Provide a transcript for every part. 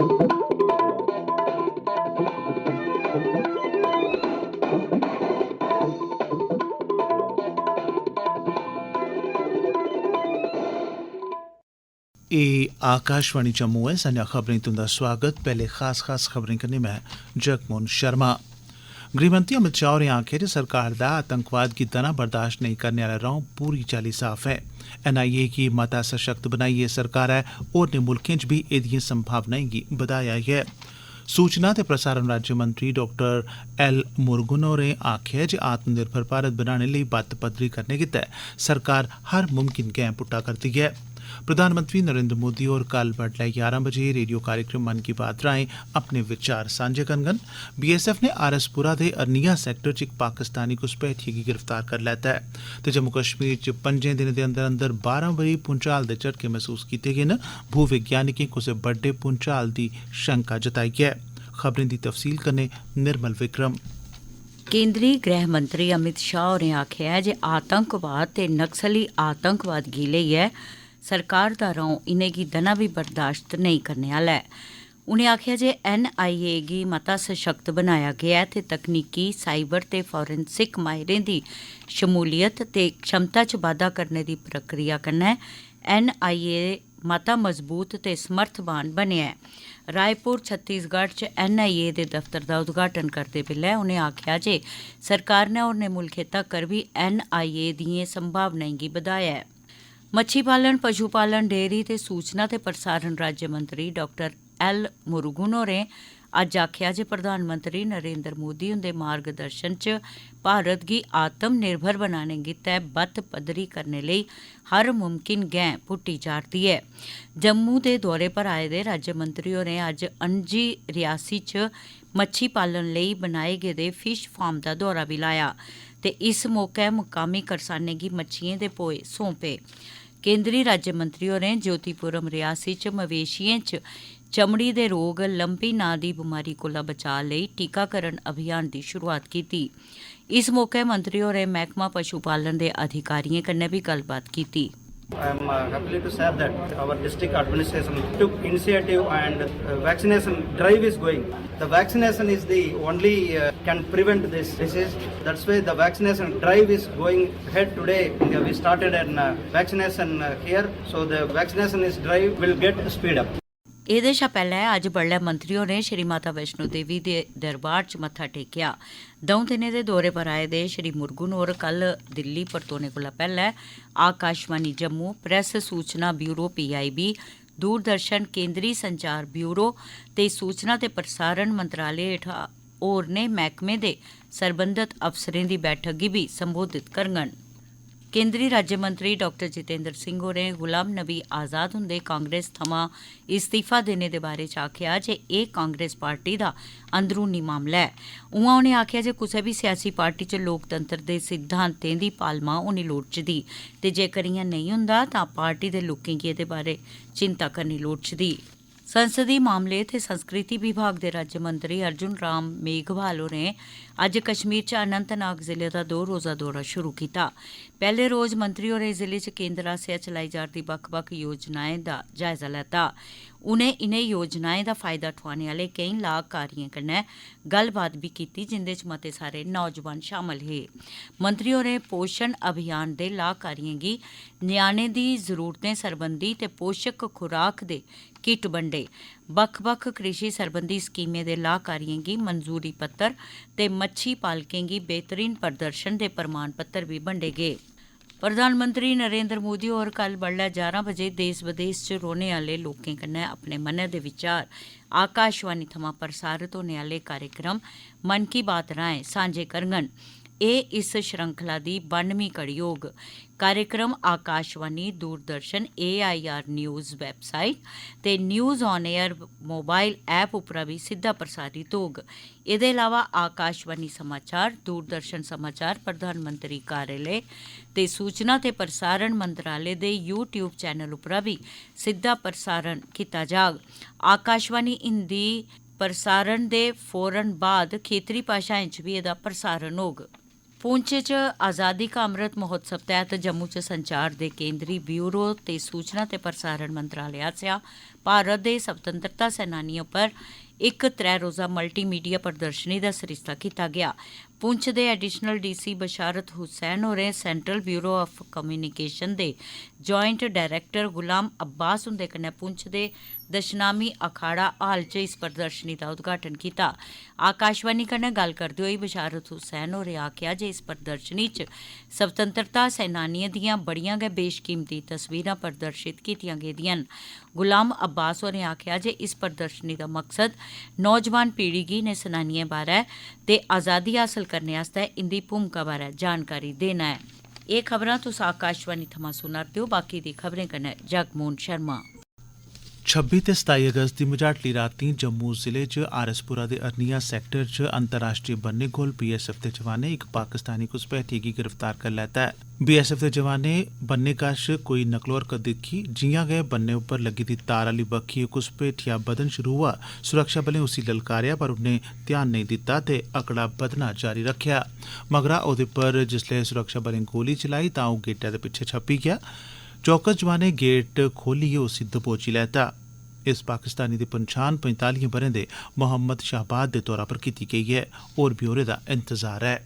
एह् आकाशवाणी जम्मू है। संजा खबरें तुंदा स्वागत। पैह्ले खास खबरें कन्नै मैं जगमोहन शर्मा। गृहमंत्री अमित शाह होरें आखेआ जे सरकार दा आतंकवाद गी दना बर्दाश्त नेईं करने आह्ला रौं पूरी चाल्ली साफ ऐ। NIA गी मता सशक्त बनाइयै सरकारै होरनें मुल्खें च बी एह्दिएं संभावनाएं गी बधाया ऐ। सूचना ते प्रसारण राज्यमंत्री डाक्टर एल मुरुगन होरें आखेआ जे आत्मनिर्भर भारत बनाने लेई बत्त पदरी करने गितै सरकार हर मुमकिन गैं पुट्टा करदी ऐ। प्रधानमंत्री नरेंद्र मोदी होर कल बडलै 11 बजे रेडियो कार्यक्रम मन की बात राएं अपने विचार सांझे करङन। BSF ने आरएसपुरा दे अरनिया सैक्टर च इक पाकिस्तानी घुसपैठिये गी गिरफ्तार करी लैता ऐ ते जम्मू कश्मीर च 5 दिनें दे अंदर अंदर 12 बारी भूंचाल दे झटके महसूस कीते गे न। भूविज्ञानिकें कुसै बड्डे भूंचाल दी शंका जताई ऐ। खबरें दी तफसील कन्नै निर्मल विक्रम। केंद्री गृह मंत्री अमित शाह होरें आखेआ है जे आतंकवाद ते नक्सली आतंकवाद गी लेइयै सरकार दा रौं इनेंगी दना बी बर्दाश्त नेईं करने आह्ला ऐ। उनें आखेआ जे NIA गी मता सशक्त बनाया गेआ ऐ ते तकनीकी साइबर ते फॉरेंसिक माहिरें दी शमूलियत ते क्षमता च बाद्धा करने दी प्रक्रिया कन्नै NIA मता मजबूत ते समर्थवान बनेआ ऐ। रायपुर छत्तीसगढ़ च NIA दे दफ्तर दा उद्घाटन करदे बेल्लै उनें आखेआ जे सरकार नै होरनें मुल्खें तक्कर बी NIA दिएं संभावनाएं गी बधाया ऐ। मच्छी पालन, पशु पालन, डेयरी ते सूचना ते प्रसारण राज्यमंत्री डाक्टर एल मुरुगन होरें अज्ज आखेआ जे प्रधानमंत्री नरेंद्र मोदी हुंदे मार्गदर्शन च भारत गी आत्म निर्भर बनाने गितै बत्त पदरी करने लेई हर मुमकिन गैं पुट्टी जा'रदी ऐ। जम्मू दे दौरे पर आए दे राज्यमंत्री होरें अज्ज अंजी रियासी च मच्छी पालन लेई बनाए गेदे फिश फार्म दा दौरा बी लाया ते इस मौके मुकामी करसानें गी मच्छियें दे पोए सौंपे। केंद्री राज्यमंत्री होरें ज्योतिपुरम रियासी च मवेशियें च चमड़ी दे रोग लंपी नांऽ दी बमारी कोला बचाऽ लेई टीकाकरण अभियान दी शुरुआत कीती। इस मौके मंत्री होरें मैह्कमा पशु पालन दे अधिकारियें कन्नै बी गल्लबात कीती। I am happy to say that our district administration took initiative and vaccination drive is going. The vaccination is the only can prevent this disease. That's why the vaccination drive is going ahead today. We started an vaccination here, so the vaccination is drive will get speed up. एह्दे शा पैह्ले अज्ज बडलै मंत्री होरें श्री माता वैष्णो देवी दे दरबार च मत्था टेकेआ। द'ऊं दिनें दे दौरे पर आए दे श्री मुरुगन होर कल दिल्ली परतोने कोला पैह्ले आकाशवाणी जम्मू, प्रैस सूचना ब्यूरो PIB, दूरदर्शन, केंद्री संचार ब्यूरो ते सूचना ते प्रसारण मंत्रालय हेठा होरनें मैह्कमें दे सरबंधत अफसरें दी बैठक गी बी संबोधित करङन। केंद्री राज्यमंत्री डाक्टर जितेंद्र सिंह होरें गुलाम नबी आज़ाद हुंदे कांग्रेस थमां इस्तीफा देने दे बारे च आखेआ जे एह् कांग्रेस पार्टी दा अंदरूनी मामला ऐ। उआं उनें आखेआ जे कुसै बी सियासी पार्टी च लोकतंत्र दे सिद्धांतें दी पालमा होनी लोड़चदी ते जेकर इ'यां नेईं हुंदा तां पार्टी दे लोकें गी एह्दे बारे चिंता करनी लोड़चदी। संसदी मामले ते संस्कृति विभाग दे राज्यमंत्री अर्जुन राम मेघवाल होरें अज्ज कश्मीर च अनंतनाग जिले दा 2 रोज़ा दौरा शुरू कीता। पैह्ले रोज़ मंत्री होरें जिले च केंद्र आसेआ चलाई जा'रदी बक्ख-बक्ख योजनाएं दा जायजा लैता। उनें इनें योजनाएं दा फायदा ठोआने आह्ले केईं लाभकारियें कन्नै गल्लबात बी कीती जिंदे च मते सारे नौजवान शामल हे। मंत्री होरें पोषण अभियान दे लाभकारियें गी ञ्याणें दी जरूरतें सरबंधी ते पोशक खुराक दे किट बंडे। बक्ख-बक्ख कृषि सरबंधी स्कीमें दे लाभकारियें गी मंजूरी पत्तर ते मच्छी पालकें गी बेहतरीन प्रदर्शन दे प्रमाण पत्तर बी बंडे गे। प्रधानमंत्री नरेंद्र मोदी होर कल बडलै 11 बजे देश विदेश च रौह्ने आह्ले लोकें कन्नै अपने मनै दे विचार आकाशवाणी थमां प्रसारित होने आह्ले कार्यक्रम मन की बात राएं सांझे करङन। एह् इस श्रृंखला दी 92वीं कड़ी होग। कार्यक्रम Akashvani, Doordarshan, AIR news website ते news on air mobile app उप्परा बी सिद्धा प्रसारित होग। एह्दे अलावा आकाशवाणी समाचार, दूरदर्शन समाचार, प्रधानमंत्री कार्यालय ते सूचना ते प्रसारण मंत्रालय दे YouTube चैनल उप्परा बी सिद्धा प्रसारण कीता जाग। आकाशवाणी हिंदी प्रसारण दे फौरन बाद खेतरी भाशाएं च बी एह्दा प्रसारण होग। पुंछ च आज़ादी का अमृत महोत्सव तैह्त जम्मू च संचार दे केंद्री ब्यूरो ते सूचना ते प्रसारण मंत्रालय आसेआ भारत दे स्वतंत्रता सैनानियों पर एक 3 रोज़ा मल्टीमीडिया प्रदर्शनी का सरिस्ता किया गया। पुंछ दे एडिशनल डीसी बशारत हुसैन होरें सेंट्रल ब्यूरो ऑफ कम्युनिकेशन दे जॉइंट डायरैक्टर गुलाम अब्बास हुंदे कन्नै पुंछ दे दशनामी अखाड़ा हाल च इस प्रदर्शनी का उद्घाटन किया। आकाशवाणी कन्नै गल करदे होई बशारत हुसैन होरें आखेआ जे इस प्रदर्शनी च स्वतंत्रता सैनानियें दियां बड़ियां गै बेशकीमती तस्वीरां प्रदर्शित कीतियां गेदियां न। गुलाम अब्बास होरें आखेआ जे इस प्रदर्शनी का मकसद नौजवान पीढ़ी गी इनें सैनानियें बारै ते आज़ादी हासल करने आस्तै इंदी भूमिका बारै जानकारी देना है। एह् खबरां तुस आकाशवाणी थमां सुना'रदे हो। बाकी दी खबरें कन्नै जगमोहन शर्मा। 26 ते 27 अगस्त दी मझाटली रातीं जम्मू जिले च आरएसपुरा दे अरनिया सैक्टर च अंतर्राष्ट्रीय बन्ने कोल बीएसएफ दे जवानें इक पाकिस्तानी घुसपैठिये गी गिरफ्तार करी लैता है। बीएसएफ दे जवानें बन्ने कश कोई नकलो हरकत दिक्खी। जियां गै बन्ने उप्पर लग्गी दी तार आली बक्खी घुसपैठिया बधन शुरू हुआ, सुरक्षा बलें उसी ललकारेआ पर उन्नै ध्यान नेईं दित्ता ते अकड़ा बधना जारी रक्खेआ। मगरा ओह्दे पर जिसलै सुरक्षा बलें गोली चलाई तां ओह् गेटै दे पिच्छे छप्पी गेआ। चौकस जवानें गेट खोलियै उसी दबोची लैता। इस पाकिस्तानी दी पंछान 45 ब'रें दे मोहम्मद शाहबाद दे तौरा पर कीती गेई है। होर ब्यौरे दा इंतजार है।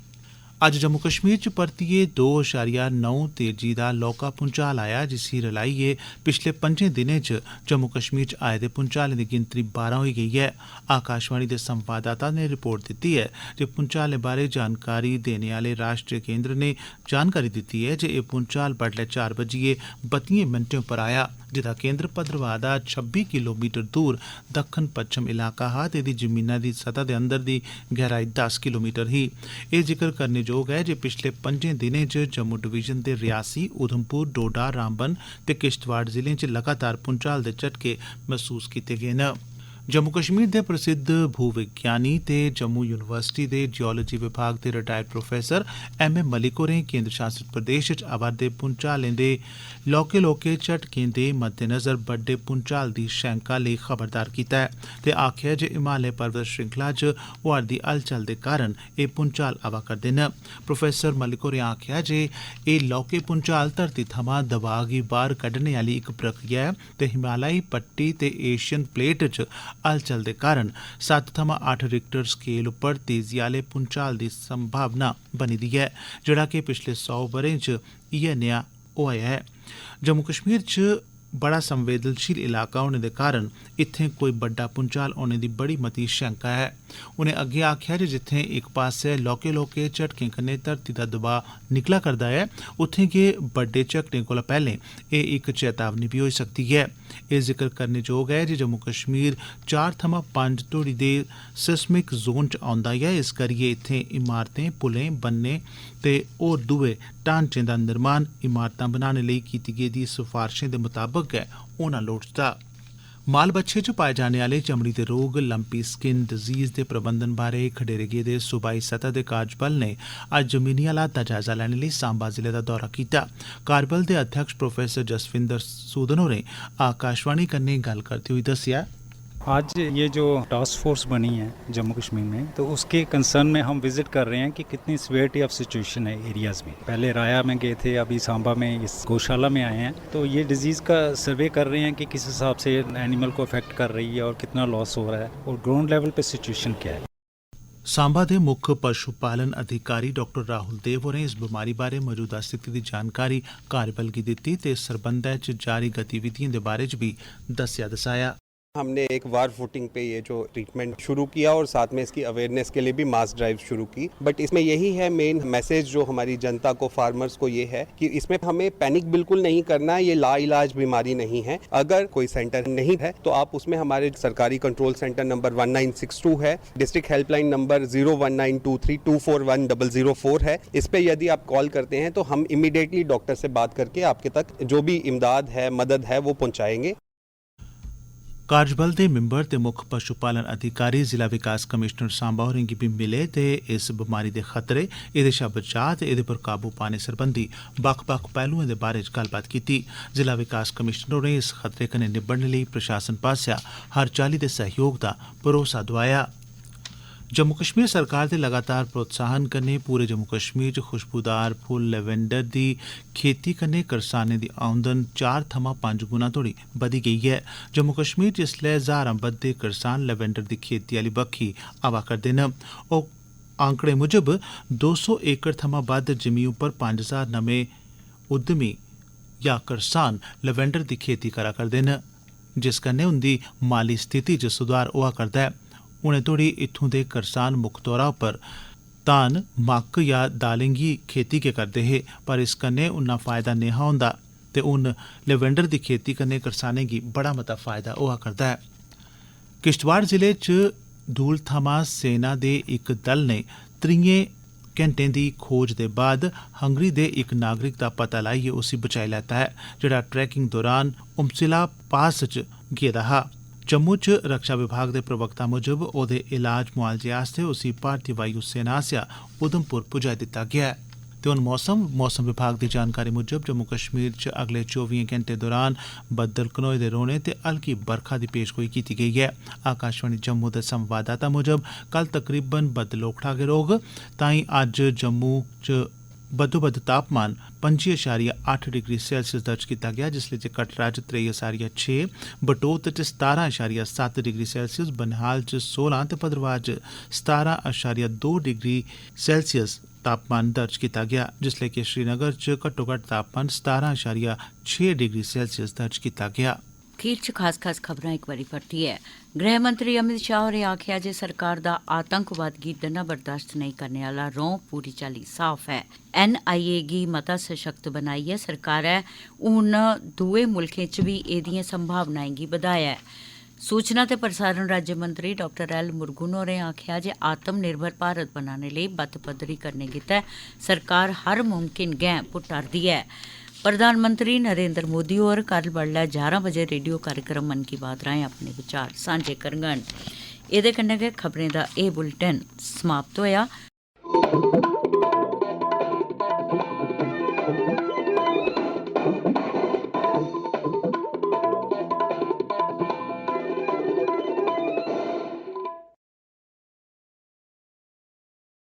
अज्ज जम्मू कश्मीर च परतियै 2.9 तेजी दा लौह्का भूंचाल आया, जिसी रलाइयै पिछले 5 दिनें च जम्मू कश्मीर च आए दे भूंचालें दी गिनतरी 12 होई गेई है। आकाशवाणी दे संवाददाता ने रिपोर्ट दित्ती है जे भूंचालें बारै जानकारी देने आह्ले राष्ट्रीय केंद्र ने जानकारी दित्ती है जे एह् भूंचाल बडलै 4:32 पर आया, जेह्दा केंद्र भद्रवाह दा 26 किलोमीटर दूर दक्खन पच्छम इलाका हा ते एह्दी जमीना दी सतह दे अंदर दी गहराई 10 किलोमीटर ही। एह् जिक्र करने जोग है जे पिछले 5 दिनें च जम्मू डिवीजन दे रियासी, उधमपुर, डोडा, रामबन ते किश्तवाड़ जिलें च लगातार भूंचाल दे झटके महसूस कीते गे न। जम्मू कश्मीर दे प्रसिद्ध भूविज्ञानी ते जम्मू यूनिवर्सिटी दे जियोलॉजी विभाग दे retired professor M A Malik होरें केंद्र शासित प्रदेश च आवा'रदे भूंचालें दे लौह्के झटकें दे मद्देनज़र बड्डे भूंचाल दी शैंका लेई खबरदार कीता है ते आखेआ जे हिमालय पर्वत श्रृंखला च होआ'रदी हलचल दे कारण एह् भूंचाल आवा करदे न। प्रोफेसर मलिक होरें आखेआ जे एह् लौह्के भूंचाल धरती थमां दबाऽ गी बाह्र कड्ढने आह्ली इक प्रक्रिया ऐ ते हिमालयी पट्टी ते एशियन प्लेट च हलचल दे कारण 7 थमां 8 रिक्टर स्केल उप्पर तेजी आह्ले भूंचाल दी संभावना बनी दी ऐ, जेह्ड़ा कि पिछले 100 ब'रें च इ'यै नेहा होआ ऐ। जम्मू कश्मीर च बड़ा संवेदनशील इलाका होने दे कारण इत्थें कोई बड्डा भूंचाल होने दी बड़ी मती शैंका है। उनें अग्गे आखेआ जे जित्थें इक पास्सै लौह्के झटकें कन्नै धरती दा दबाऽ निकला करदा ऐ, उत्थें गै बड्डे झटकें कोला पैह्लें एह् इक चेतावनी बी होई सकदी ऐ। एह् जिक्र करने जोग है जे जम्मू कश्मीर 4 थमां 5 धोड़ी दे सिस्मिक जोन च औंदा ऐ, इस करियै इत्थें इमारतें, पुलें, बन्ने ते होर दुए ढांचें दा निर्माण इमारतां बनाने लेई कीती गेदी सिफारशें दे मताबक गै होना लोड़चदा। माल बच्छे च पाए जाने आह्ले चमड़ी दे रोग लंपी स्किन डिजीज दे प्रबंधन बारै खडेरे गेदे सूबाई सतह दे कार्जबल ने अज्ज जमीनी हालात दा जायजा लैने लेई सांबा जिले दा दौरा कीता। कार्जबल दे अध्यक्ष प्रोफेसर जसविंदर सूदन होरें आकाशवाणी कन्नै गल्ल करदे होई दस्सेआ, आज ये जो टास्क फोर्स बनी है जम्मू कश्मीर में, तो उसके कंसर्न में हम विजिट कर रहे हैं कि कितनी सिवियरिटी ऑफ सिचुएशन है एरियाज़ में। पहले राया में गए थे, अभी सांबा में इस गौशाला में आए हैं, तो ये डिजीज़ का सर्वे कर रहे हैं कि किस हिसाब से एनिमल को अफेक्ट कर रही है और कितना लॉस हो रहा है और ग्राउंड लेवल पे सिचुएशन क्या है। सांबा दे मुक्ख पशु पालन अधिकारी डॉक्टर राहुल देव होरें इस बमारी बारै मौजूदा स्थिति दी जानकारी कार्जबल गी दित्ती ते इस सरबंधै च जारी गतिविधियें दे बारे च भी दस्सेआ दसाया। हमने एक वार फुटिंग पे ये जो ट्रीटमेंट शुरू किया और साथ में इसकी अवेयरनेस के लिए भी मास ड्राइव शुरू की। बट इसमें यही है मेन मैसेज जो हमारी जनता को, फार्मर्स को ये है कि इसमें हमें पैनिक बिल्कुल नहीं करना है। ये लाइलाज बीमारी नहीं है। अगर कोई सेंटर नहीं है तो आप उसमें हमारे सरकारी कंट्रोल सेंटर नंबर 1962 है, डिस्ट्रिक्ट हेल्पलाइन नंबर 0192324100 है। इस पे यदि आप कॉल करते हैं तो हम इमीडिएटली डॉक्टर से बात करके आपके तक जो भी इमदाद है, मदद है, वो पहुँचाएंगे। कार्जबल दे मिंबर ते मुक्ख पशु पालन अधिकारी जिला विकास कमिश्नर सांबा होरें गी बी मिले ते इस बमारी दे खतरे, एह्दे शा बचाऽ ते एह्दे पर काबू पाने सरबंधी बक्ख-बक्ख पहलुएं दे बारे च गल्लबात कीती। जिला विकास कमिश्नर होरें इस खतरे कन्नै निब्बड़ने लेई प्रशासन पास्सेआ हर चाल्ली दे सहयोग दा भरोसा दोआया। जम्मू कश्मीर सरकार दे लगातार प्रोत्साहन कन्नै पूरे जम्मू कश्मीर च खुशबूदार फुल्ल लैवेंडर दी खेती कन्नै करसानें दी आमदन 4 थमां 5 गुना तोड़ी बधी गेई ऐ। जम्मू कश्मीर च इसलै हजारां बद्दे करसान लैवेंडर दी खेती आली बक्खी आवा करदे न। ओह् आंकड़े मुजब 200 एकड़ थमां बद्ध जमीं उप्पर 5000 नमें उद्यमी या करसान लैवेंडर दी खेती करा करदे न, जिस कन्नै उंदी माली स्थिति च सुधार होआ करदा ऐ। हुणे तोड़ी इत्थूं दे करसान मुक्ख तौरा उप्पर धान, मक्क या दालें गी खेती गै करदे हे, पर इस कन्नै उन्ना फायदा नेहा होंदा ते हुन लैवेंडर दी खेती कन्नै करसानें गी बड़ा मता फायदा होआ करदा ऐ। किश्तवाड़ जिले च धूल थमां सेना दे इक दल ने 3 घैंटें दी खोज दे बाद हंगरी दे इक नागरिक दा पता लाइयै उसी बचाई लैता ऐ, जेह्ड़ा ट्रैकिंग दौरान उमसिला पास च गेदा हा। जम्मू च रक्षा विभाग दे प्रवक्ता मुजब ओह्दे इलाज मुआलजे आस्तै उसी भारतीय वायु सेना आसेआ उधमपुर पुजाई दित्ता गेआ ऐ। ते हून मौसम विभाग दी जानकारी मुजब जम्मू कश्मीर च अगले 24 घैंटे दौरान बद्दल घनोए दे रौह्ने ते हल्की बरखा दी पेशगोई कीती गेई ऐ। आकाशवाणी जम्मू दे संवाददाता मुजब कल तकरीबन बद्दलोखड़ा गै रौह्ग, ताईं अज्ज जम्मू च बद्धोबद्ध तापमान 25.8 डिग्री सेल्सियस दर्ज कीता गया, जिसलै जे कटरा च 23.6, बटोत च 17.7 डिग्री सेल्सियस, बनिहाल च 16 ते भद्रवाह च 17.2 डिग्री सेल्सियस तापमान दर्ज कीता गया, जिसलै कि श्रीनगर च घट्टोघट्ट तापमान 17.6 डिग्री सेल्सियस दर्ज कीता गया। खीर च खास खबरां इक बारी परतियै। गृह मंत्री अमित शाह होरें आखेआ जे सरकार दा आतंकवाद गी दना बर्दाश्त नेईं करने आह्ला रौं पूरी चाल्ली साफ ऐ। NIA गी मता सशक्त बनाइयै सरकारै हून दुए मुल्खें च बी एह्दिएं संभावनाएं गी बधाया ऐ। सूचना ते प्रसारण राज्य मंत्री डॉ. एल. मुरुगन होरें आखेआ जे आत्म निर्भर भारत बनाने लेई बत्त पद्धरी करने गित्तै सरकार हर मुमकिन गैं पुट्टा'रदी ऐ। प्रधानमंत्री नरेंद्र मोदी होर कल बडलै 11 बजे रेडियो कार्यक्रम मन की बात राहें अपने विचार सांझे करङन। एह्दे कन्नै गै खबरें दा एह् बुलेटिन समाप्त होया।